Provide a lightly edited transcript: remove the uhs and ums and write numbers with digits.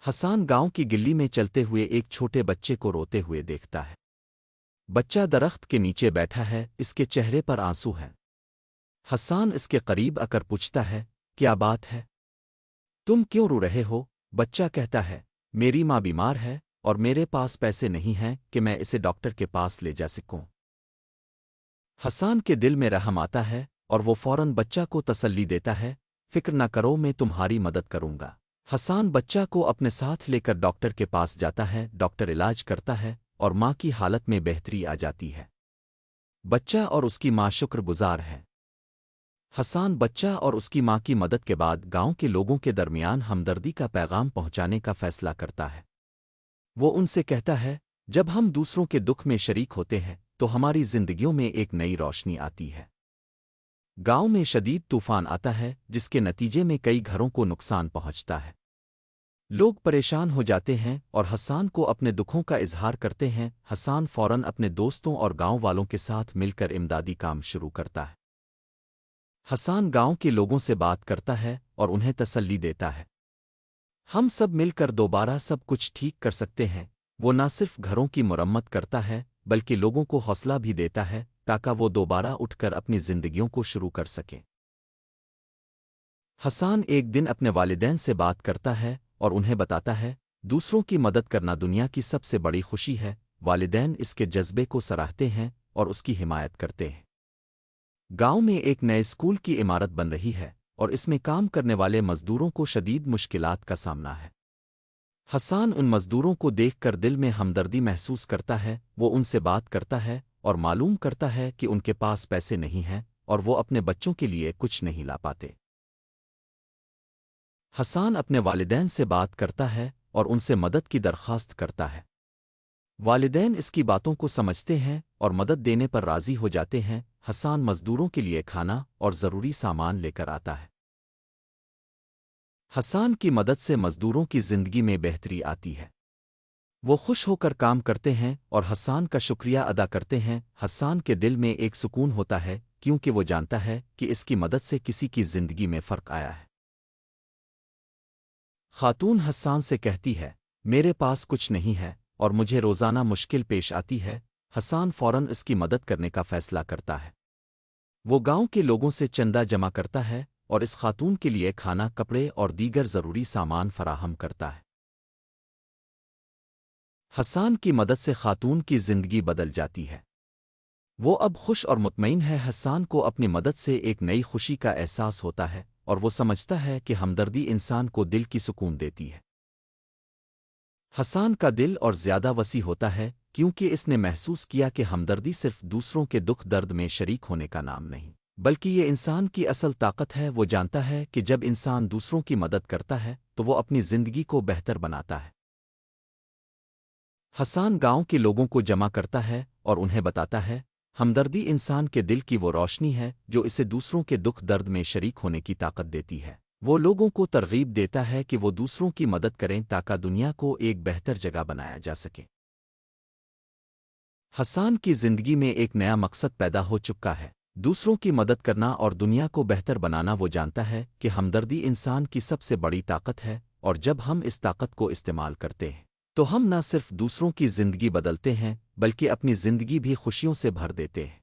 حسان گاؤں کی گلی میں چلتے ہوئے ایک چھوٹے بچے کو روتے ہوئے دیکھتا ہے۔ بچہ درخت کے نیچے بیٹھا ہے، اس کے چہرے پر آنسو ہیں۔ حسان اس کے قریب آ کر پوچھتا ہے، کیا بات ہے؟ تم کیوں رو رہے ہو؟ بچہ کہتا ہے، میری ماں بیمار ہے اور میرے پاس پیسے نہیں ہیں کہ میں اسے ڈاکٹر کے پاس لے جا سکوں۔ حسان کے دل میں رحم آتا ہے اور وہ فوراً بچہ کو تسلی دیتا ہے، فکر نہ کرو، میں تمہاری مدد کروں گا۔ حسان بچہ کو اپنے ساتھ لے کر ڈاکٹر کے پاس جاتا ہے، ڈاکٹر علاج کرتا ہے اور ماں کی حالت میں بہتری آ جاتی ہے۔ بچہ اور اس کی ماں شکر گزار ہے۔ حسان بچہ اور اس کی ماں کی مدد کے بعد گاؤں کے لوگوں کے درمیان ہمدردی کا پیغام پہنچانے کا فیصلہ کرتا ہے۔ وہ ان سے کہتا ہے، جب ہم دوسروں کے دکھ میں شریک ہوتے ہیں تو ہماری زندگیوں میں ایک نئی روشنی آتی ہے۔ گاؤں میں شدید طوفان آتا ہے جس کے نتیجے میں کئی گھروں کو نقصان پہنچتا ہے۔ لوگ پریشان ہو جاتے ہیں اور حسان کو اپنے دکھوں کا اظہار کرتے ہیں۔ حسان فوراً اپنے دوستوں اور گاؤں والوں کے ساتھ مل کر امدادی کام شروع کرتا ہے۔ حسان گاؤں کے لوگوں سے بات کرتا ہے اور انہیں تسلی دیتا ہے، ہم سب مل کر دوبارہ سب کچھ ٹھیک کر سکتے ہیں۔ وہ نہ صرف گھروں کی مرمت کرتا ہے بلکہ لوگوں کو حوصلہ بھی دیتا ہے تاکہ وہ دوبارہ اٹھ کر اپنی زندگیوں کو شروع کر سکیں۔ حسان ایک دن اپنے والدین سے بات کرتا ہے اور انہیں بتاتا ہے، دوسروں کی مدد کرنا دنیا کی سب سے بڑی خوشی ہے۔ والدین اس کے جذبے کو سراہتے ہیں اور اس کی حمایت کرتے ہیں۔ گاؤں میں ایک نئے اسکول کی عمارت بن رہی ہے اور اس میں کام کرنے والے مزدوروں کو شدید مشکلات کا سامنا ہے۔ حسان ان مزدوروں کو دیکھ کر دل میں ہمدردی محسوس کرتا ہے، وہ ان سے بات کرتا ہے اور معلوم کرتا ہے کہ ان کے پاس پیسے نہیں ہیں اور وہ اپنے بچوں کے لیے کچھ نہیں لا پاتے۔ حسان اپنے والدین سے بات کرتا ہے اور ان سے مدد کی درخواست کرتا ہے۔ والدین اس کی باتوں کو سمجھتے ہیں اور مدد دینے پر راضی ہو جاتے ہیں۔ حسان مزدوروں کے لیے کھانا اور ضروری سامان لے کر آتا ہے۔ حسان کی مدد سے مزدوروں کی زندگی میں بہتری آتی ہے۔ وہ خوش ہو کر کام کرتے ہیں اور حسان کا شکریہ ادا کرتے ہیں۔ حسان کے دل میں ایک سکون ہوتا ہے کیونکہ وہ جانتا ہے کہ اس کی مدد سے کسی کی زندگی میں فرق آیا ہے۔ خاتون حسان سے کہتی ہے، میرے پاس کچھ نہیں ہے اور مجھے روزانہ مشکل پیش آتی ہے۔ حسان فوراً اس کی مدد کرنے کا فیصلہ کرتا ہے۔ وہ گاؤں کے لوگوں سے چندہ جمع کرتا ہے اور اس خاتون کے لیے کھانا، کپڑے اور دیگر ضروری سامان فراہم کرتا ہے۔ حسان کی مدد سے خاتون کی زندگی بدل جاتی ہے۔ وہ اب خوش اور مطمئن ہے۔ حسان کو اپنی مدد سے ایک نئی خوشی کا احساس ہوتا ہے اور وہ سمجھتا ہے کہ ہمدردی انسان کو دل کی سکون دیتی ہے۔ حسان کا دل اور زیادہ وسیع ہوتا ہے کیونکہ اس نے محسوس کیا کہ ہمدردی صرف دوسروں کے دکھ درد میں شریک ہونے کا نام نہیں بلکہ یہ انسان کی اصل طاقت ہے۔ وہ جانتا ہے کہ جب انسان دوسروں کی مدد کرتا ہے تو وہ اپنی زندگی کو بہتر بناتا ہے۔ حسان گاؤں کے لوگوں کو جمع کرتا ہے اور انہیں بتاتا ہے، ہمدردی انسان کے دل کی وہ روشنی ہے جو اسے دوسروں کے دکھ درد میں شریک ہونے کی طاقت دیتی ہے۔ وہ لوگوں کو ترغیب دیتا ہے کہ وہ دوسروں کی مدد کریں تاکہ دنیا کو ایک بہتر جگہ بنایا جا سکے۔ حسان کی زندگی میں ایک نیا مقصد پیدا ہو چکا ہے، دوسروں کی مدد کرنا اور دنیا کو بہتر بنانا۔ وہ جانتا ہے کہ ہمدردی انسان کی سب سے بڑی طاقت ہے اور جب ہم اس طاقت کو استعمال کرتے ہیں تو ہم نہ صرف دوسروں کی زندگی بدلتے ہیں بلکہ اپنی زندگی بھی خوشیوں سے بھر دیتے ہیں۔